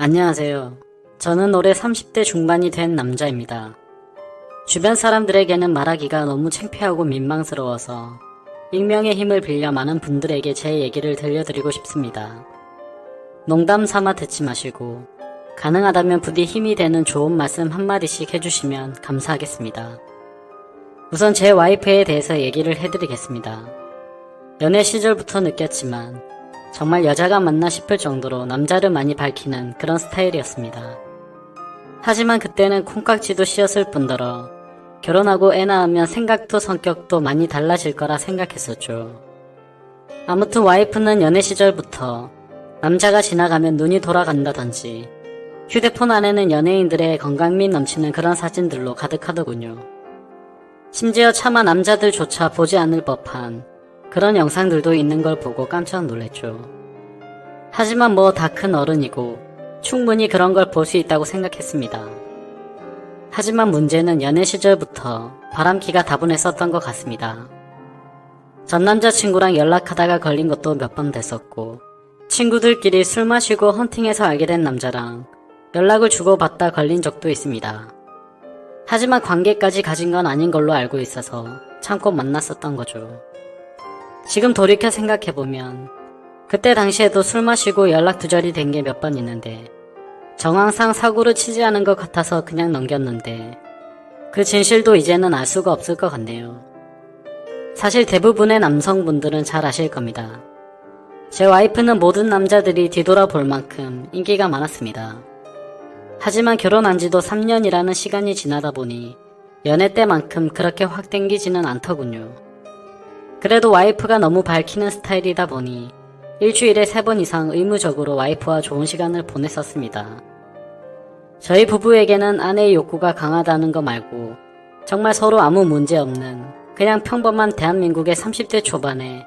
안녕하세요. 저는 올해 30대 중반이 된 남자입니다. 주변 사람들에게는 말하기가 너무 창피하고 민망스러워서 익명의 힘을 빌려 많은 분들에게 제 얘기를 들려드리고 싶습니다. 농담 삼아 듣지 마시고 가능하다면 부디 힘이 되는 좋은 말씀 한마디씩 해주시면 감사하겠습니다. 우선 제 와이프에 대해서 얘기를 해드리겠습니다. 연애 시절부터 느꼈지만 정말 여자가 맞나 싶을 정도로 남자를 많이 밝히는 그런 스타일이었습니다. 하지만 그때는 콩깍지도 씌었을 뿐더러 결혼하고 애 낳으면 생각도 성격도 많이 달라질 거라 생각했었죠. 아무튼 와이프는 연애 시절부터 남자가 지나가면 눈이 돌아간다든지 휴대폰 안에는 연예인들의 건강미 넘치는 그런 사진들로 가득하더군요. 심지어 차마 남자들조차 보지 않을 법한 그런 영상들도 있는 걸 보고 깜짝 놀랐죠. 하지만 뭐 다 큰 어른이고 충분히 그런 걸 볼 수 있다고 생각했습니다. 하지만 문제는 연애 시절부터 바람기가 다분했었던 것 같습니다. 전 남자친구랑 연락하다가 걸린 것도 몇 번 됐었고 친구들끼리 술 마시고 헌팅해서 알게 된 남자랑 연락을 주고받다 걸린 적도 있습니다. 하지만 관계까지 가진 건 아닌 걸로 알고 있어서 참고 만났었던 거죠. 지금 돌이켜 생각해보면 그때 당시에도 술 마시고 연락두절이 된 게 몇 번 있는데 정황상 사고를 치지 않은 것 같아서 그냥 넘겼는데 그 진실도 이제는 알 수가 없을 것 같네요. 사실 대부분의 남성분들은 잘 아실 겁니다. 제 와이프는 모든 남자들이 뒤돌아볼 만큼 인기가 많았습니다. 하지만 결혼한 지도 3년이라는 시간이 지나다 보니 연애 때만큼 그렇게 확 땡기지는 않더군요. 그래도 와이프가 너무 밝히는 스타일이다 보니 일주일에 3번 이상 의무적으로 와이프와 좋은 시간을 보냈었습니다. 저희 부부에게는 아내의 욕구가 강하다는 거 말고 정말 서로 아무 문제 없는 그냥 평범한 대한민국의 30대 초반에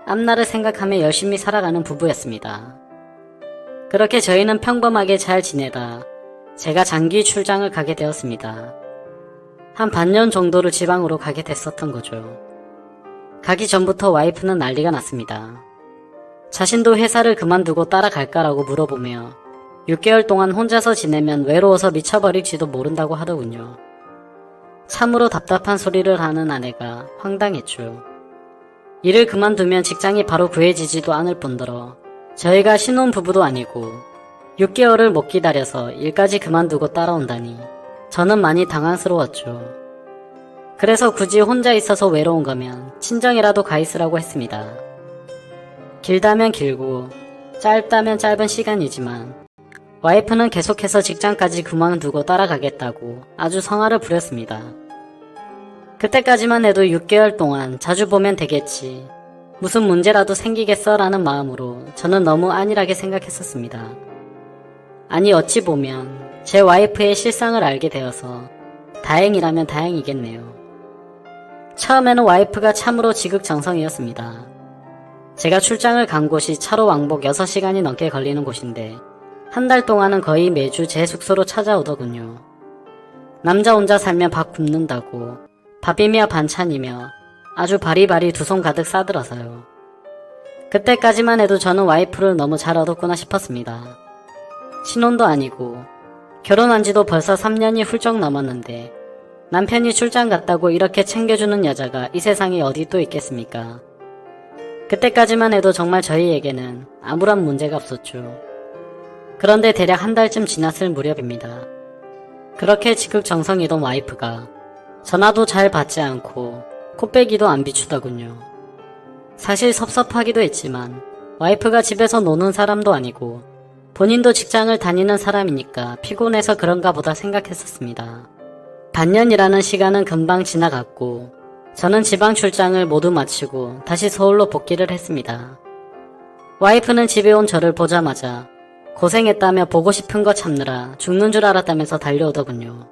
앞날을 생각하며 열심히 살아가는 부부였습니다. 그렇게 저희는 평범하게 잘 지내다 제가 장기 출장을 가게 되었습니다. 한 반년 정도를 지방으로 가게 됐었던 거죠. 가기 전부터 와이프는 난리가 났습니다. 자신도 회사를 그만두고 따라갈까라고 물어보며 6개월 동안 혼자서 지내면 외로워서 미쳐버릴지도 모른다고 하더군요. 참으로 답답한 소리를 하는 아내가 황당했죠. 일을 그만두면 직장이 바로 구해지지도 않을 뿐더러 저희가 신혼부부도 아니고 6개월을 못 기다려서 일까지 그만두고 따라온다니 저는 많이 당황스러웠죠. 그래서 굳이 혼자 있어서 외로운 거면 친정이라도 가 있으라고 했습니다. 길다면 길고 짧다면 짧은 시간이지만 와이프는 계속해서 직장까지 그만두고 따라가겠다고 아주 성화를 부렸습니다. 그때까지만 해도 6개월 동안 자주 보면 되겠지, 무슨 문제라도 생기겠어 라는 마음으로 저는 너무 안일하게 생각했었습니다. 아니 어찌 보면 제 와이프의 실상을 알게 되어서 다행이라면 다행이겠네요. 처음에는 와이프가 참으로 지극정성이었습니다. 제가 출장을 간 곳이 차로 왕복 6시간이 넘게 걸리는 곳인데 한 달 동안은 거의 매주 제 숙소로 찾아오더군요. 남자 혼자 살면 밥 굶는다고 밥이며 반찬이며 아주 바리바리 두 손 가득 싸들어서요. 그때까지만 해도 저는 와이프를 너무 잘 얻었구나 싶었습니다. 신혼도 아니고 결혼한 지도 벌써 3년이 훌쩍 넘었는데 남편이 출장 갔다고 이렇게 챙겨주는 여자가 이 세상에 어디 또 있겠습니까? 그때까지만 해도 정말 저희에게는 아무런 문제가 없었죠. 그런데 대략 한 달쯤 지났을 무렵입니다. 그렇게 지극정성이던 와이프가 전화도 잘 받지 않고 코빼기도 안 비추더군요. 사실 섭섭하기도 했지만 와이프가 집에서 노는 사람도 아니고 본인도 직장을 다니는 사람이니까 피곤해서 그런가 보다 생각했었습니다. 반년이라는 시간은 금방 지나갔고 저는 지방 출장을 모두 마치고 다시 서울로 복귀를 했습니다. 와이프는 집에 온 저를 보자마자 고생했다며 보고 싶은 거 참느라 죽는 줄 알았다면서 달려오더군요.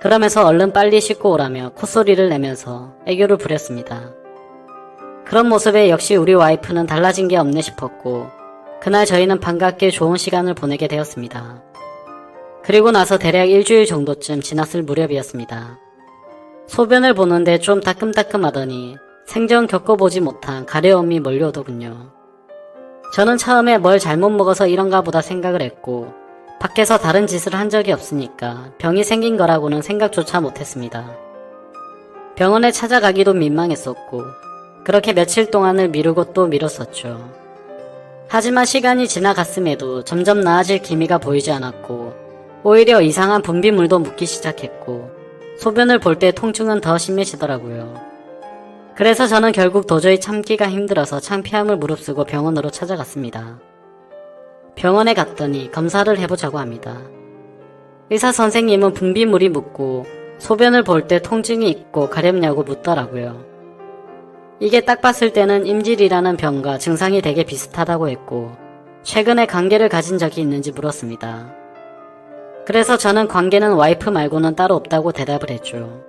그러면서 얼른 빨리 씻고 오라며 콧소리를 내면서 애교를 부렸습니다. 그런 모습에 역시 우리 와이프는 달라진 게 없네 싶었고 그날 저희는 반갑게 좋은 시간을 보내게 되었습니다. 그리고 나서 대략 일주일 정도쯤 지났을 무렵이었습니다. 소변을 보는데 좀 따끔따끔하더니 생전 겪어보지 못한 가려움이 몰려오더군요. 저는 처음에 뭘 잘못 먹어서 이런가 보다 생각을 했고 밖에서 다른 짓을 한 적이 없으니까 병이 생긴 거라고는 생각조차 못했습니다. 병원에 찾아가기도 민망했었고 그렇게 며칠 동안을 미루고 또 미뤘었죠. 하지만 시간이 지나갔음에도 점점 나아질 기미가 보이지 않았고 오히려 이상한 분비물도 묻기 시작했고 소변을 볼 때 통증은 더 심해지더라고요. 그래서 저는 결국 도저히 참기가 힘들어서 창피함을 무릅쓰고 병원으로 찾아갔습니다. 병원에 갔더니 검사를 해보자고 합니다. 의사 선생님은 분비물이 묻고 소변을 볼 때 통증이 있고 가렵냐고 묻더라고요. 이게 딱 봤을 때는 임질이라는 병과 증상이 되게 비슷하다고 했고 최근에 관계를 가진 적이 있는지 물었습니다. 그래서 저는 관계는 와이프 말고는 따로 없다고 대답을 했죠.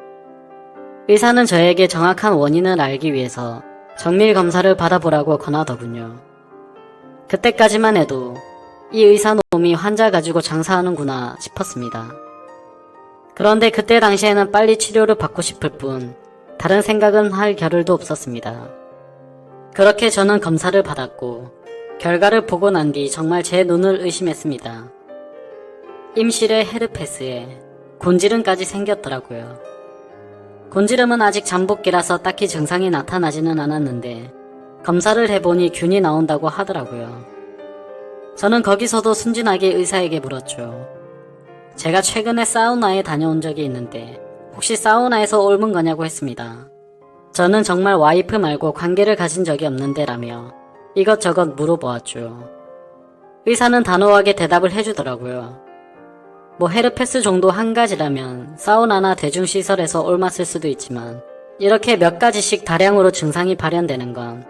의사는 저에게 정확한 원인을 알기 위해서 정밀 검사를 받아보라고 권하더군요. 그때까지만 해도 이 의사놈이 환자 가지고 장사하는구나 싶었습니다. 그런데 그때 당시에는 빨리 치료를 받고 싶을 뿐 다른 생각은 할 겨를도 없었습니다. 그렇게 저는 검사를 받았고 결과를 보고 난 뒤 정말 제 눈을 의심했습니다. 임실에 헤르페스에 곤지름까지 생겼더라고요. 곤지름은 아직 잠복기라서 딱히 증상이 나타나지는 않았는데 검사를 해보니 균이 나온다고 하더라고요. 저는 거기서도 순진하게 의사에게 물었죠. 제가 최근에 사우나에 다녀온 적이 있는데 혹시 사우나에서 옮은 거냐고 했습니다. 저는 정말 와이프 말고 관계를 가진 적이 없는데 라며 이것저것 물어보았죠. 의사는 단호하게 대답을 해주더라고요. 뭐 헤르페스 정도 한 가지라면 사우나나 대중시설에서 옮았을 수도 있지만 이렇게 몇 가지씩 다량으로 증상이 발현되는 건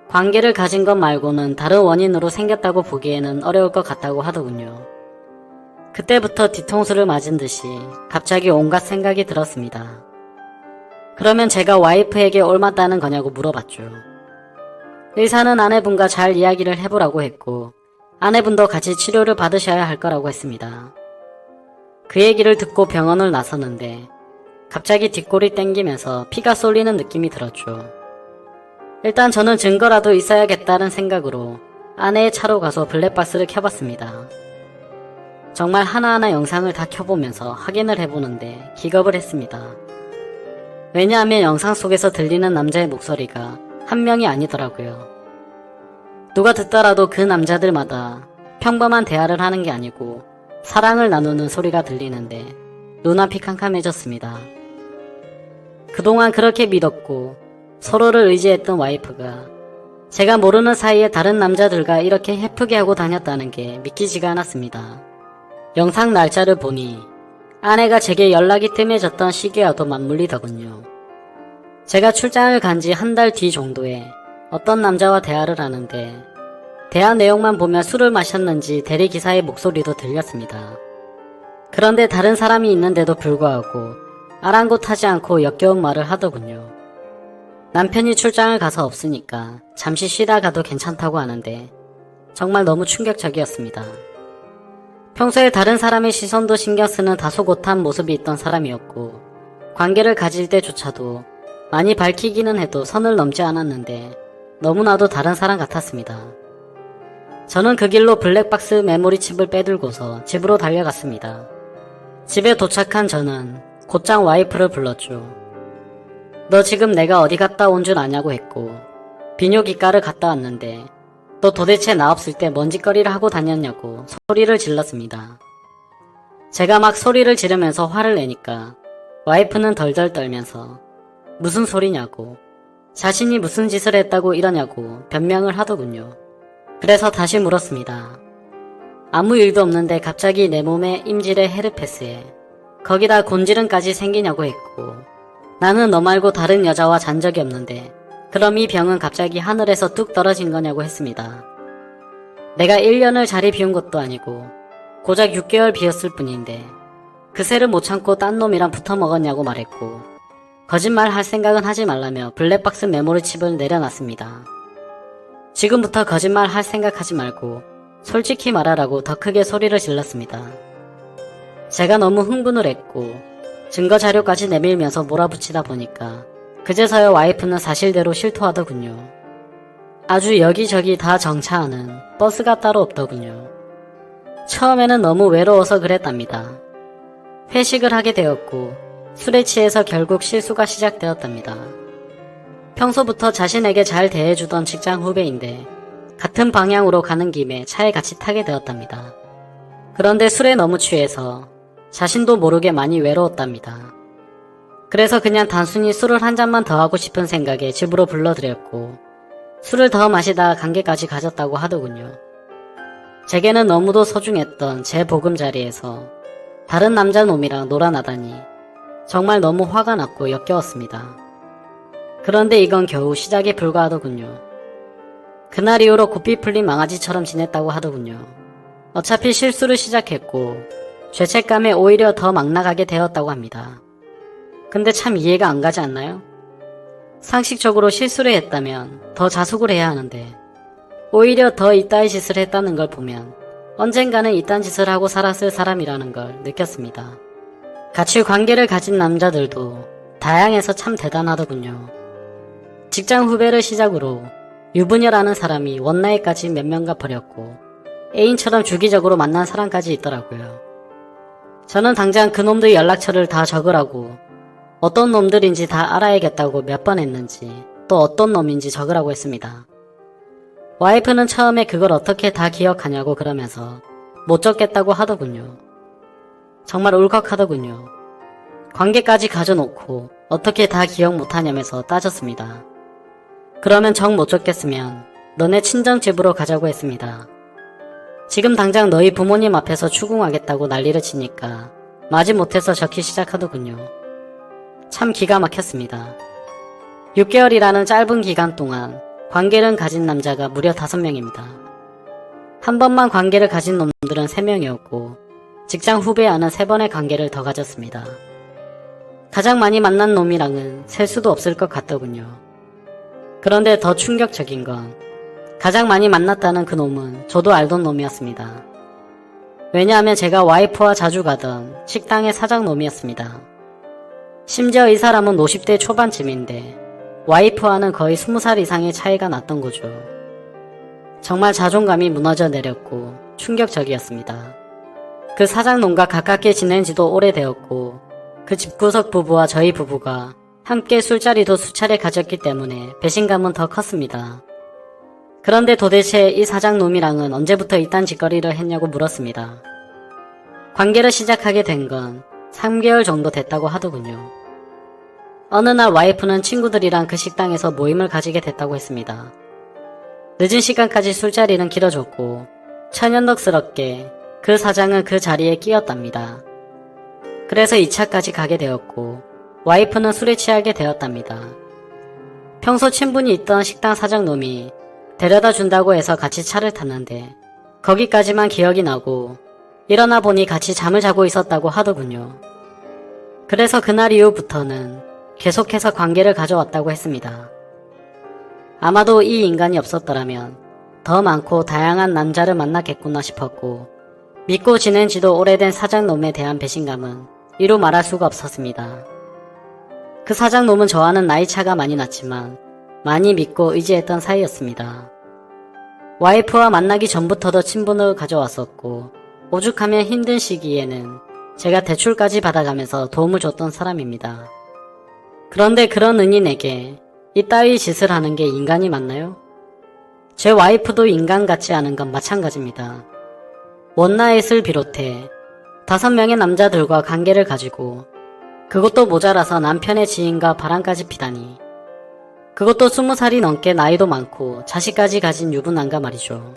관계를 가진 것 말고는 다른 원인으로 생겼다고 보기에는 어려울 것 같다고 하더군요. 그때부터 뒤통수를 맞은 듯이 갑자기 온갖 생각이 들었습니다. 그러면 제가 와이프에게 옮았다는 거냐고 물어봤죠. 의사는 아내분과 잘 이야기를 해보라고 했고 아내분도 같이 치료를 받으셔야 할 거라고 했습니다. 그 얘기를 듣고 병원을 나섰는데 갑자기 뒷골이 땡기면서 피가 쏠리는 느낌이 들었죠. 일단 저는 증거라도 있어야겠다는 생각으로 아내의 차로 가서 블랙박스를 켜봤습니다. 정말 하나하나 영상을 다 켜보면서 확인을 해보는데 기겁을 했습니다. 왜냐하면 영상 속에서 들리는 남자의 목소리가 한 명이 아니더라고요. 누가 듣더라도 그 남자들마다 평범한 대화를 하는 게 아니고 사랑을 나누는 소리가 들리는데 눈앞이 캄캄해졌습니다. 그동안 그렇게 믿었고 서로를 의지했던 와이프가 제가 모르는 사이에 다른 남자들과 이렇게 해프게 하고 다녔다는 게 믿기지가 않았습니다. 영상 날짜를 보니 아내가 제게 연락이 뜸해졌던 시기와도 맞물리더군요. 제가 출장을 간 지 한 달 뒤 정도에 어떤 남자와 대화를 하는데 대화 내용만 보면 술을 마셨는지 대리기사의 목소리도 들렸습니다. 그런데 다른 사람이 있는데도 불구하고 아랑곳하지 않고 역겨운 말을 하더군요. 남편이 출장을 가서 없으니까 잠시 쉬다 가도 괜찮다고 하는데 정말 너무 충격적이었습니다. 평소에 다른 사람의 시선도 신경 쓰는 다소곳한 모습이 있던 사람이었고 관계를 가질 때조차도 많이 밝히기는 해도 선을 넘지 않았는데 너무나도 다른 사람 같았습니다. 저는 그 길로 블랙박스 메모리 칩을 빼들고서 집으로 달려갔습니다. 집에 도착한 저는 곧장 와이프를 불렀죠. 너 지금 내가 어디 갔다 온 줄 아냐고 했고 비뇨기과를 갔다 왔는데 너 도대체 나 없을 때 뭔 짓거리를 하고 다녔냐고 소리를 질렀습니다. 제가 막 소리를 지르면서 화를 내니까 와이프는 덜덜 떨면서 무슨 소리냐고 자신이 무슨 짓을 했다고 이러냐고 변명을 하더군요. 그래서 다시 물었습니다. 아무 일도 없는데 갑자기 내 몸에 임질에 헤르페스에 거기다 곤지름까지 생기냐고 했고 나는 너 말고 다른 여자와 잔 적이 없는데 그럼 이 병은 갑자기 하늘에서 뚝 떨어진 거냐고 했습니다. 내가 1년을 자리 비운 것도 아니고 고작 6개월 비었을 뿐인데 그새를 못 참고 딴 놈이랑 붙어 먹었냐고 말했고 거짓말 할 생각은 하지 말라며 블랙박스 메모리 칩을 내려놨습니다. 지금부터 거짓말 할 생각하지 말고 솔직히 말하라고 더 크게 소리를 질렀습니다. 제가 너무 흥분을 했고 증거 자료까지 내밀면서 몰아붙이다 보니까 그제서야 와이프는 사실대로 실토하더군요. 아주 여기저기 다 정차하는 버스가 따로 없더군요. 처음에는 너무 외로워서 그랬답니다. 회식을 하게 되었고 술에 취해서 결국 실수가 시작되었답니다. 평소부터 자신에게 잘 대해주던 직장 후배인데 같은 방향으로 가는 김에 차에 같이 타게 되었답니다. 그런데 술에 너무 취해서 자신도 모르게 많이 외로웠답니다. 그래서 그냥 단순히 술을 한 잔만 더 하고 싶은 생각에 집으로 불러들였고 술을 더 마시다 관계까지 가졌다고 하더군요. 제게는 너무도 소중했던 제 보금자리에서 다른 남자 놈이랑 놀아나다니 정말 너무 화가 났고 역겨웠습니다. 그런데 이건 겨우 시작에 불과하더군요. 그날 이후로 고삐 풀린 망아지처럼 지냈다고 하더군요. 어차피 실수를 시작했고 죄책감에 오히려 더 막 나가게 되었다고 합니다. 근데 참 이해가 안 가지 않나요? 상식적으로 실수를 했다면 더 자숙을 해야 하는데 오히려 더 이따위 짓을 했다는 걸 보면 언젠가는 이딴 짓을 하고 살았을 사람이라는 걸 느꼈습니다. 같이 관계를 가진 남자들도 다양해서 참 대단하더군요. 직장 후배를 시작으로 유부녀라는 사람이 원나잇까지 몇 명과 버렸고 애인처럼 주기적으로 만난 사람까지 있더라고요. 저는 당장 그 놈들 연락처를 다 적으라고 어떤 놈들인지 다 알아야겠다고 몇 번 했는지 또 어떤 놈인지 적으라고 했습니다. 와이프는 처음에 그걸 어떻게 다 기억하냐고 그러면서 못 적겠다고 하더군요. 정말 울컥하더군요. 관계까지 가져놓고 어떻게 다 기억 못하냐면서 따졌습니다. 그러면 정 못 적겠으면 너네 친정집으로 가자고 했습니다. 지금 당장 너희 부모님 앞에서 추궁하겠다고 난리를 치니까 마지못해서 적기 시작하더군요. 참 기가 막혔습니다. 6개월이라는 짧은 기간 동안 관계를 가진 남자가 무려 5명입니다. 한 번만 관계를 가진 놈들은 3명이었고 직장 후배와는 3번의 관계를 더 가졌습니다. 가장 많이 만난 놈이랑은 셀 수도 없을 것 같더군요. 그런데 더 충격적인 건 가장 많이 만났다는 그 놈은 저도 알던 놈이었습니다. 왜냐하면 제가 와이프와 자주 가던 식당의 사장 놈이었습니다. 심지어 이 사람은 50대 초반쯤인데 와이프와는 거의 20살 이상의 차이가 났던 거죠. 정말 자존감이 무너져 내렸고 충격적이었습니다. 그 사장놈과 가깝게 지낸 지도 오래되었고 그 집구석 부부와 저희 부부가 함께 술자리도 수차례 가졌기 때문에 배신감은 더 컸습니다. 그런데 도대체 이 사장놈이랑은 언제부터 이딴 짓거리를 했냐고 물었습니다. 관계를 시작하게 된 건 3개월 정도 됐다고 하더군요. 어느 날 와이프는 친구들이랑 그 식당에서 모임을 가지게 됐다고 했습니다. 늦은 시간까지 술자리는 길어졌고 천연덕스럽게 그 사장은 그 자리에 끼었답니다. 그래서 2차까지 가게 되었고 와이프는 술에 취하게 되었답니다. 평소 친분이 있던 식당 사장놈이 데려다 준다고 해서 같이 차를 탔는데 거기까지만 기억이 나고 일어나 보니 같이 잠을 자고 있었다고 하더군요. 그래서 그날 이후부터는 계속해서 관계를 가져왔다고 했습니다. 아마도 이 인간이 없었더라면 더 많고 다양한 남자를 만났겠구나 싶었고 믿고 지낸 지도 오래된 사장놈에 대한 배신감은 이루 말할 수가 없었습니다. 그 사장놈은 저와는 나이 차가 많이 났지만 많이 믿고 의지했던 사이였습니다. 와이프와 만나기 전부터도 친분을 가져왔었고 오죽하면 힘든 시기에는 제가 대출까지 받아가면서 도움을 줬던 사람입니다. 그런데 그런 은인에게 이따위 짓을 하는 게 인간이 맞나요? 제 와이프도 인간 같지 않은 건 마찬가지입니다. 원나잇을 비롯해 5명의 남자들과 관계를 가지고 그것도 모자라서 남편의 지인과 바람까지 피다니 그것도 20살이 넘게 나이도 많고 자식까지 가진 유부남과 말이죠.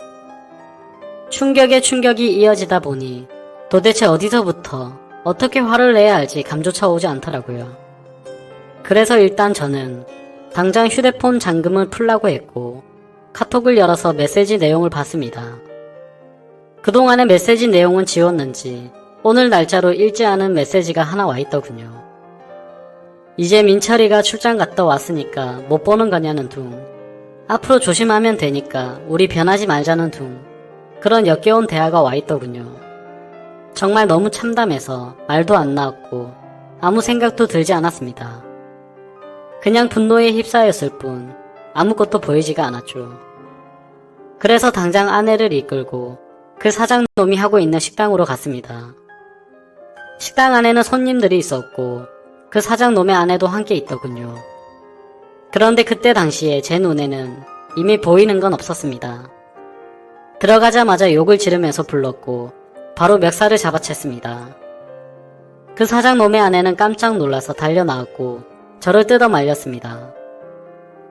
충격에 충격이 이어지다 보니 도대체 어디서부터 어떻게 화를 내야 할지 감조차 오지 않더라고요. 그래서 일단 저는 당장 휴대폰 잠금을 풀라고 했고 카톡을 열어서 메시지 내용을 봤습니다. 그동안의 메시지 내용은 지웠는지 오늘 날짜로 읽지 않은 메시지가 하나 와 있더군요. 이제 민철이가 출장 갔다 왔으니까 못 보는 거냐는 둥, 앞으로 조심하면 되니까 우리 변하지 말자는 둥, 그런 역겨운 대화가 와 있더군요. 정말 너무 참담해서 말도 안 나왔고 아무 생각도 들지 않았습니다. 그냥 분노에 휩싸였을 뿐 아무것도 보이지가 않았죠. 그래서 당장 아내를 이끌고 그 사장놈이 하고 있는 식당으로 갔습니다. 식당 안에는 손님들이 있었고 그 사장놈의 아내도 함께 있더군요. 그런데 그때 당시에 제 눈에는 이미 보이는 건 없었습니다. 들어가자마자 욕을 지르면서 불렀고 바로 멱살을 잡아챘습니다. 그 사장놈의 아내는 깜짝 놀라서 달려나왔고 저를 뜯어 말렸습니다.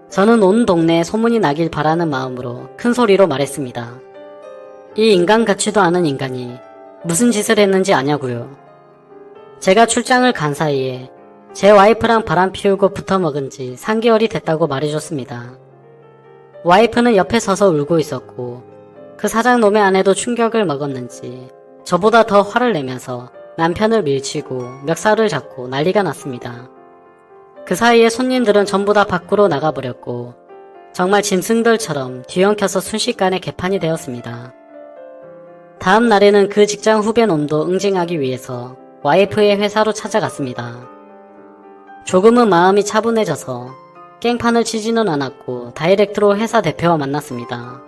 저는 온 동네에 소문이 나길 바라는 마음으로 큰 소리로 말했습니다. 이 인간 같지도 않은 인간이 무슨 짓을 했는지 아냐고요. 제가 출장을 간 사이에 제 와이프랑 바람 피우고 붙어먹은 지 3개월이 됐다고 말해줬습니다. 와이프는 옆에 서서 울고 있었고 그 사장놈의 아내도 충격을 먹었는지 저보다 더 화를 내면서 남편을 밀치고 멱살을 잡고 난리가 났습니다. 그 사이에 손님들은 전부 다 밖으로 나가버렸고 정말 짐승들처럼 뒤엉켜서 순식간에 개판이 되었습니다. 다음 날에는 그 직장 후배 놈도 응징하기 위해서 와이프의 회사로 찾아갔습니다. 조금은 마음이 차분해져서 깽판을 치지는 않았고 다이렉트로 회사 대표와 만났습니다.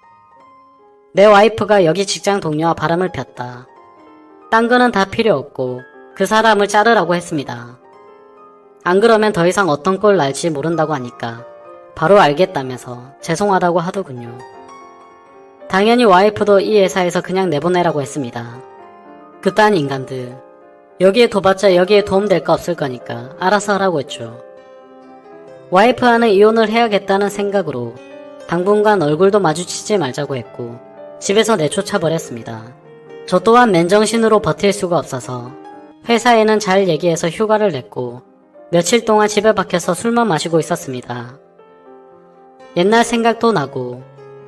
내 와이프가 여기 직장 동료와 바람을 폈다. 딴 거는 다 필요 없고 그 사람을 자르라고 했습니다. 안 그러면 더 이상 어떤 꼴 날지 모른다고 하니까 바로 알겠다면서 죄송하다고 하더군요. 당연히 와이프도 이 회사에서 그냥 내보내라고 했습니다. 그딴 인간들 여기에 둬봤자 여기에 도움될 거 없을 거니까 알아서 하라고 했죠. 와이프와는 이혼을 해야겠다는 생각으로 당분간 얼굴도 마주치지 말자고 했고 집에서 내쫓아버렸습니다. 저 또한 맨정신으로 버틸 수가 없어서 회사에는 잘 얘기해서 휴가를 냈고 며칠 동안 집에 박혀서 술만 마시고 있었습니다. 옛날 생각도 나고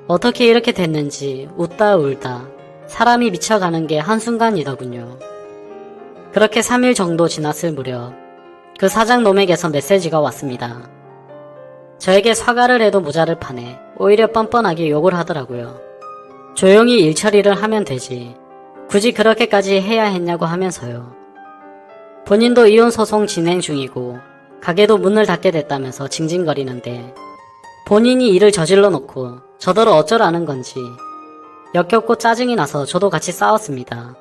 어떻게 이렇게 됐는지 웃다 울다 사람이 미쳐가는 게 한순간이더군요. 그렇게 3일 정도 지났을 무렵 그 사장놈에게서 메시지가 왔습니다. 저에게 사과를 해도 모자를 파네 오히려 뻔뻔하게 욕을 하더라고요. 조용히 일 처리를 하면 되지 굳이 그렇게까지 해야 했냐고 하면서요. 본인도 이혼소송 진행 중이고 가게도 문을 닫게 됐다면서 징징거리는데 본인이 일을 저질러 놓고 저더러 어쩌라는 건지 역겹고 짜증이 나서 저도 같이 싸웠습니다.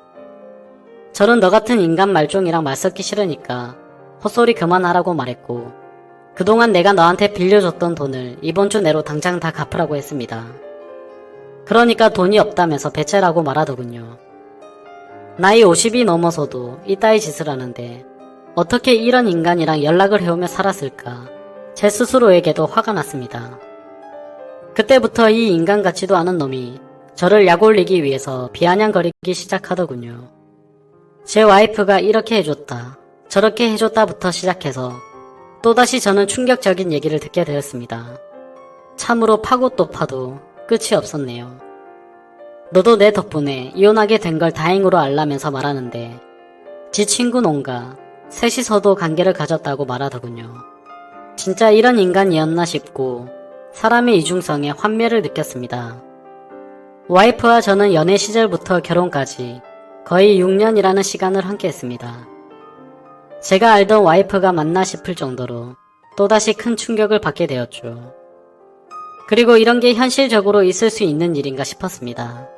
저는 너 같은 인간 말종이랑 말 섞기 싫으니까 헛소리 그만하라고 말했고 그동안 내가 너한테 빌려줬던 돈을 이번 주 내로 당장 다 갚으라고 했습니다. 그러니까 돈이 없다면서 배째라고 말하더군요. 나이 50이 넘어서도 이따위 짓을 하는데 어떻게 이런 인간이랑 연락을 해오며 살았을까 제 스스로에게도 화가 났습니다. 그때부터 이 인간 같지도 않은 놈이 저를 약올리기 위해서 비아냥거리기 시작하더군요. 제 와이프가 이렇게 해줬다 저렇게 해줬다부터 시작해서 또다시 저는 충격적인 얘기를 듣게 되었습니다. 참으로 파고 또 파도 끝이 없었네요. 너도 내 덕분에 이혼하게 된 걸 다행으로 알라면서 말하는데 지 친구 놈과 셋이서도 관계를 가졌다고 말하더군요. 진짜 이런 인간이었나 싶고 사람의 이중성에 환멸을 느꼈습니다. 와이프와 저는 연애 시절부터 결혼까지 거의 6년이라는 시간을 함께 했습니다. 제가 알던 와이프가 맞나 싶을 정도로 또다시 큰 충격을 받게 되었죠. 그리고 이런 게 현실적으로 있을 수 있는 일인가 싶었습니다.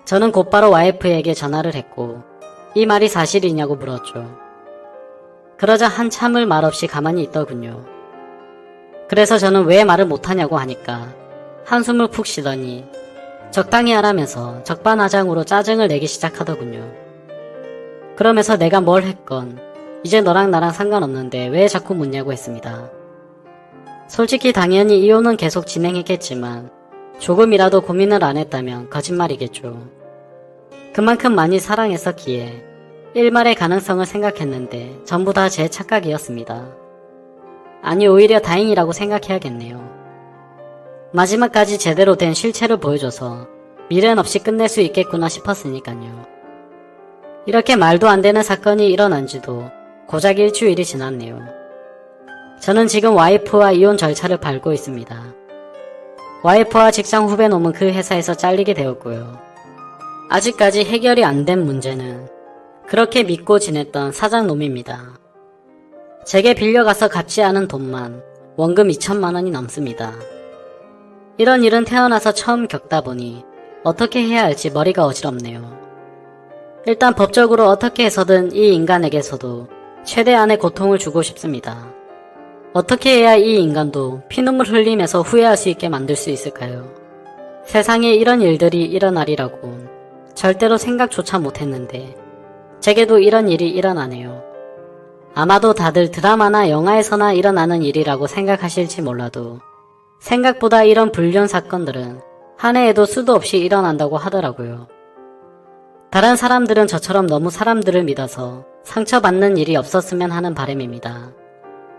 저는 곧바로 와이프에게 전화를 했고 이 말이 사실이냐고 물었죠. 그러자 한참을 말없이 가만히 있더군요. 그래서 저는 왜 말을 못하냐고 하니까 한숨을 푹 쉬더니 적당히 하라면서 적반하장으로 짜증을 내기 시작하더군요. 그러면서 내가 뭘 했건 이제 너랑 나랑 상관없는데 왜 자꾸 묻냐고 했습니다. 솔직히 당연히 이혼은 계속 진행했겠지만 조금이라도 고민을 안 했다면 거짓말이겠죠. 그만큼 많이 사랑했었기에 일말의 가능성을 생각했는데 전부 다 제 착각이었습니다. 아니 오히려 다행이라고 생각해야겠네요. 마지막까지 제대로 된 실체를 보여줘서 미련 없이 끝낼 수 있겠구나 싶었으니까요. 이렇게 말도 안 되는 사건이 일어난 지도 고작 일주일이 지났네요. 저는 지금 와이프와 이혼 절차를 밟고 있습니다. 와이프와 직장 후배 놈은 그 회사에서 잘리게 되었고요. 아직까지 해결이 안 된 문제는 그렇게 믿고 지냈던 사장놈입니다. 제게 빌려가서 갚지 않은 돈만 원금 2천만 원이 넘습니다. 이런 일은 태어나서 처음 겪다 보니 어떻게 해야 할지 머리가 어지럽네요. 일단 법적으로 어떻게 해서든 이 인간에게서도 최대한의 고통을 주고 싶습니다. 어떻게 해야 이 인간도 피눈물 흘리면서 후회할 수 있게 만들 수 있을까요? 세상에 이런 일들이 일어나리라곤 절대로 생각조차 못했는데 제게도 이런 일이 일어나네요. 아마도 다들 드라마나 영화에서나 일어나는 일이라고 생각하실지 몰라도 생각보다 이런 불륜 사건들은 한 해에도 수도 없이 일어난다고 하더라고요. 다른 사람들은 저처럼 너무 사람들을 믿어서 상처받는 일이 없었으면 하는 바람입니다.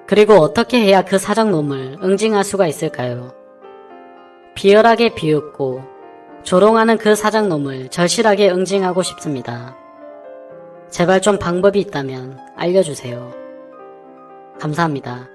그리고 어떻게 해야 그 사장놈을 응징할 수가 있을까요? 비열하게 비웃고 조롱하는 그 사장놈을 절실하게 응징하고 싶습니다. 제발 좀 방법이 있다면 알려주세요. 감사합니다.